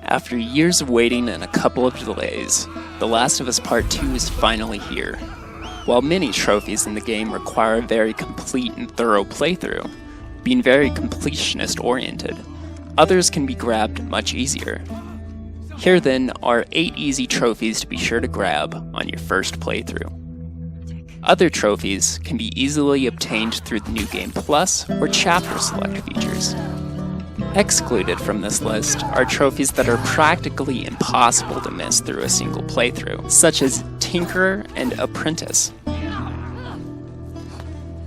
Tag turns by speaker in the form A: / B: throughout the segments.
A: After years of waiting and a couple of delays, The Last of Us Part 2 is finally here. While many trophies in the game require a very complete and thorough playthrough, being very completionist-oriented, others can be grabbed much easier. Here then are 8 easy trophies to be sure to grab on your first playthrough. Other trophies can be easily obtained through the New Game Plus or Chapter Select features. Excluded from this list are trophies that are practically impossible to miss through a single playthrough, such as Tinkerer and Apprentice.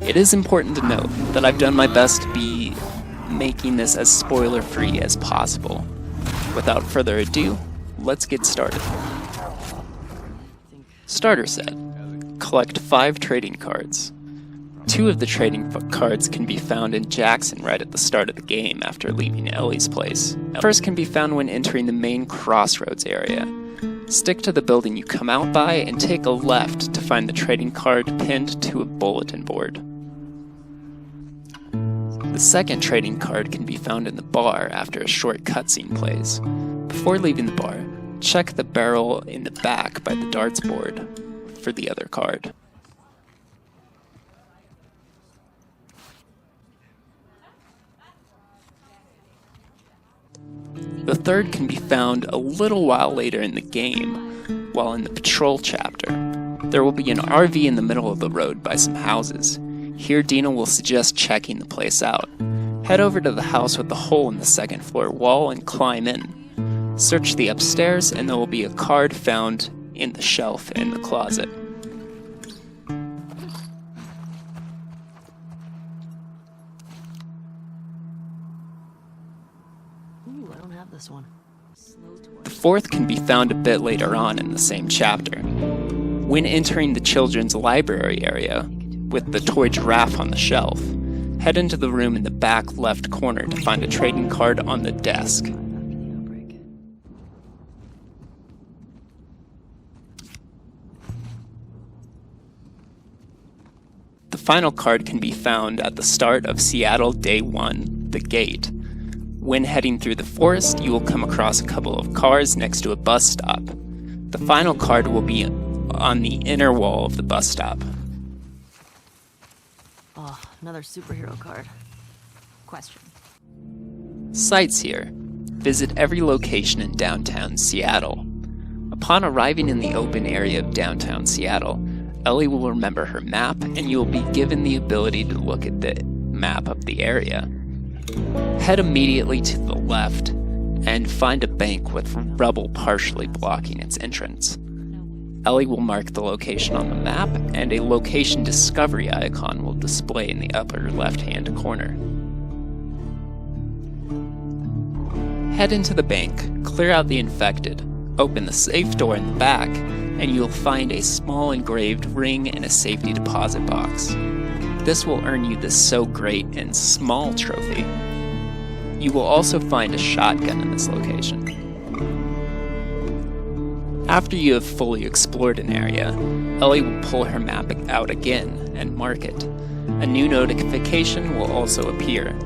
A: It is important to note that I've done my best to be making this as spoiler-free as possible. Without further ado, let's get started. Starter set. Collect 5 trading cards. 2 of the trading cards can be found in Jackson right at the start of the game after leaving Ellie's place. The first can be found when entering the main crossroads area. Stick to the building you come out by and take a left to find the trading card pinned to a bulletin board. The second trading card can be found in the bar after a short cutscene plays. Before leaving the bar, check the barrel in the back by the darts board for the other card. The third can be found a little while later in the game, while in the patrol chapter. There will be an RV in the middle of the road by some houses. Here Dina will suggest checking the place out. Head over to the house with the hole in the second floor wall and climb in. Search the upstairs and there will be a card found in the shelf in the closet.
B: One.
A: The fourth can be found a bit later on in the same chapter. When entering the children's library area, with the toy giraffe on the shelf, head into the room in the back left corner to find a trading card on the desk. The final card can be found at the start of Seattle Day 1, The Gate. When heading through the forest, you will come across a couple of cars next to a bus stop. The final card will be on the inner wall of the bus stop.
B: Oh, another superhero card. Question.
A: Sightseer. Visit every location in downtown Seattle. Upon arriving in the open area of downtown Seattle, Ellie will remember her map and you will be given the ability to look at the map of the area. Head immediately to the left and find a bank with rubble partially blocking its entrance. Ellie will mark the location on the map and a location discovery icon will display in the upper left-hand corner. Head into the bank, clear out the infected, open the safe door in the back, and you'll find a small engraved ring and a safety deposit box. This will earn you the So Great and Small trophy. You will also find a shotgun in this location. After you have fully explored an area, Ellie will pull her map out again and mark it. A new notification will also appear.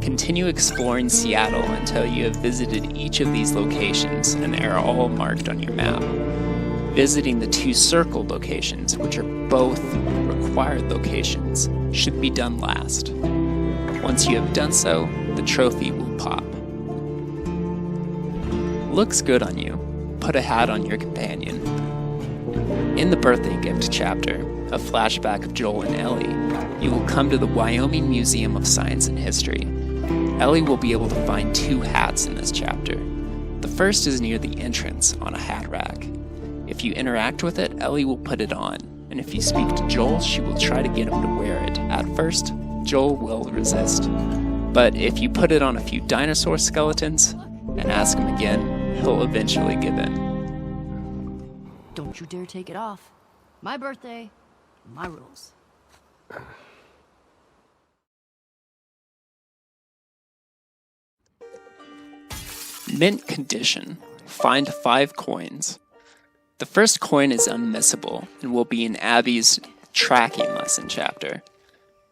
A: Continue exploring Seattle until you have visited each of these locations and they are all marked on your map. Visiting the 2 circled locations, which are both required locations, should be done last. Once you have done so, the trophy will pop. Looks good on you. Put a hat on your companion. In the birthday gift chapter, a flashback of Joel and Ellie, you will come to the Wyoming Museum of Science and History. Ellie will be able to find 2 hats in this chapter. The first is near the entrance on a hat rack. If you interact with it, Ellie will put it on, and if you speak to Joel, she will try to get him to wear it. At first, Joel will resist, but if you put it on a few dinosaur skeletons and ask him again, he'll eventually give in.
B: Don't you dare take it off. My birthday, my rules.
A: Mint condition. Find 5 coins. The first coin is unmissable and will be in Abby's tracking lesson chapter.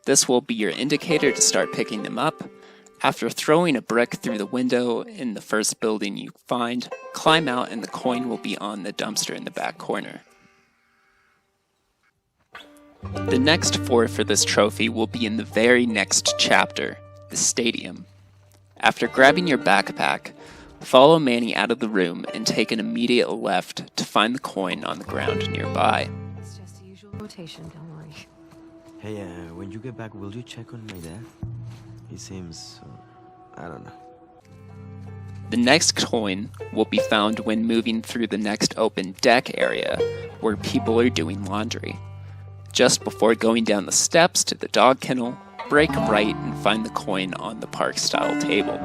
A: This will be your indicator to start picking them up. After throwing a brick through the window in the first building you find, climb out and the coin will be on the dumpster in the back corner. The next 4 for this trophy will be in the very next chapter, the stadium. After grabbing your backpack, follow Manny out of the room and take an immediate left to find the coin on the ground nearby.
B: It's just the usual rotation, don't worry.
C: Hey, when you get back, will you check on my dad? He seems, I don't know.
A: The next coin will be found when moving through the next open deck area where people are doing laundry. Just before going down the steps to the dog kennel, break right and find the coin on the park-style table.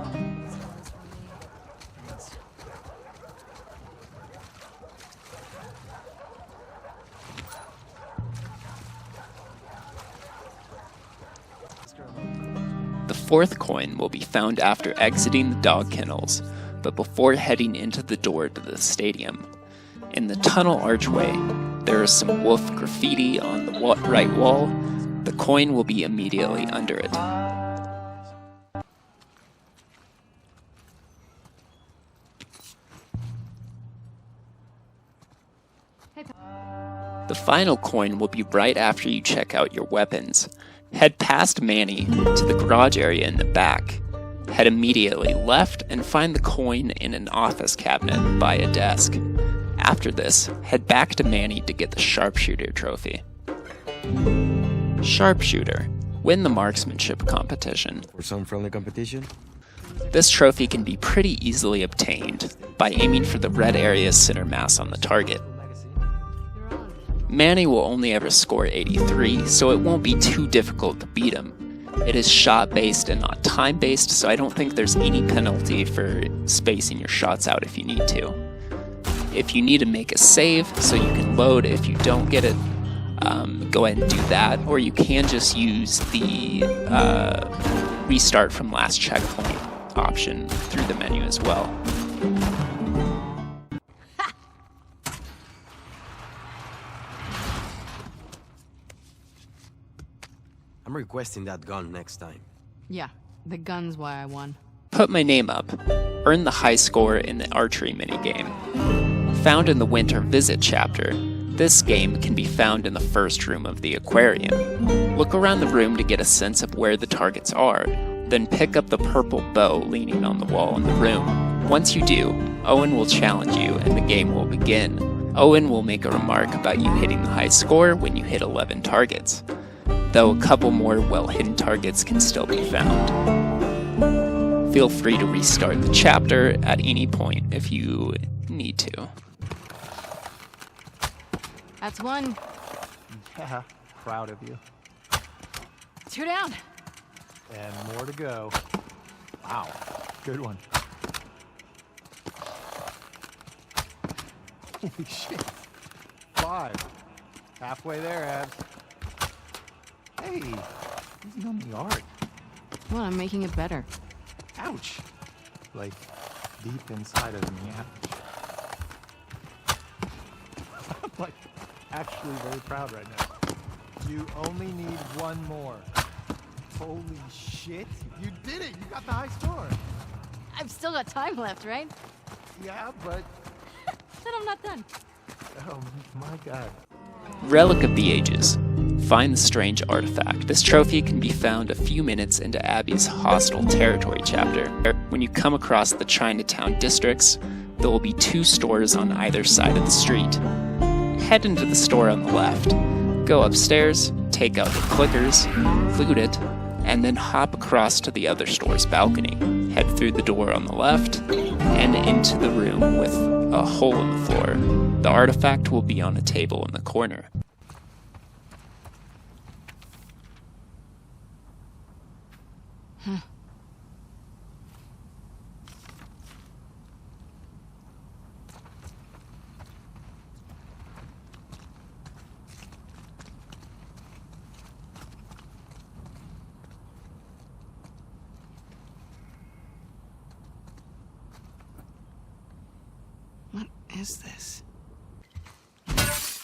A: The 4th coin will be found after exiting the dog kennels, but before heading into the door to the stadium. In the tunnel archway, there is some wolf graffiti on the right wall. The coin will be immediately under it. The final coin will be right after you check out your weapons. Head past Manny to the garage area in the back. Head immediately left and find the coin in an office cabinet by a desk. After this, head back to Manny to get the Sharpshooter trophy. Sharpshooter. Win the Marksmanship competition.
C: For some friendly competition?
A: This trophy can be pretty easily obtained by aiming for the red area's center mass on the target. Manny will only ever score 83, so it won't be too difficult to beat him. It is shot-based and not time-based, so I don't think there's any penalty for spacing your shots out if you need to. If you need to make a save so you can load if you don't get it, go ahead and do that, or you can just use the restart from last checkpoint option through the menu as well.
C: I'm requesting that gun next time.
B: Yeah, the gun's why I won.
A: Put my name up. Earn the high score in the Archery minigame. Found in the Winter Visit chapter, this game can be found in the first room of the aquarium. Look around the room to get a sense of where the targets are, then pick up the purple bow leaning on the wall in the room. Once you do, Owen will challenge you and the game will begin. Owen will make a remark about you hitting the high score when you hit 11 targets, though a couple more well-hidden targets can still be found. Feel free to restart the chapter at any point if you need to.
B: That's one.
D: Yeah, proud of you.
B: 2 down.
D: And more to go. Wow, good one. Holy shit. 5. Halfway there, Abs. Hey, easy on the art.
B: Well, I'm making it better.
D: Ouch. Like, deep inside of me. I'm like, actually very proud right now. You only need one more. Holy shit. You did it. You got the high score.
B: I've still got time left, right?
D: Yeah, but...
B: Then I'm not done.
D: Oh, my God.
A: Relic of the Ages. Find the strange artifact. This trophy can be found a few minutes into Abby's Hostile Territory chapter. When you come across the Chinatown districts, there will be 2 stores on either side of the street. Head into the store on the left. Go upstairs, take out the clickers, loot it, and then hop across to the other store's balcony. Head through the door on the left, and into the room with a hole in the floor. The artifact will be on a table in the corner.
B: What is this?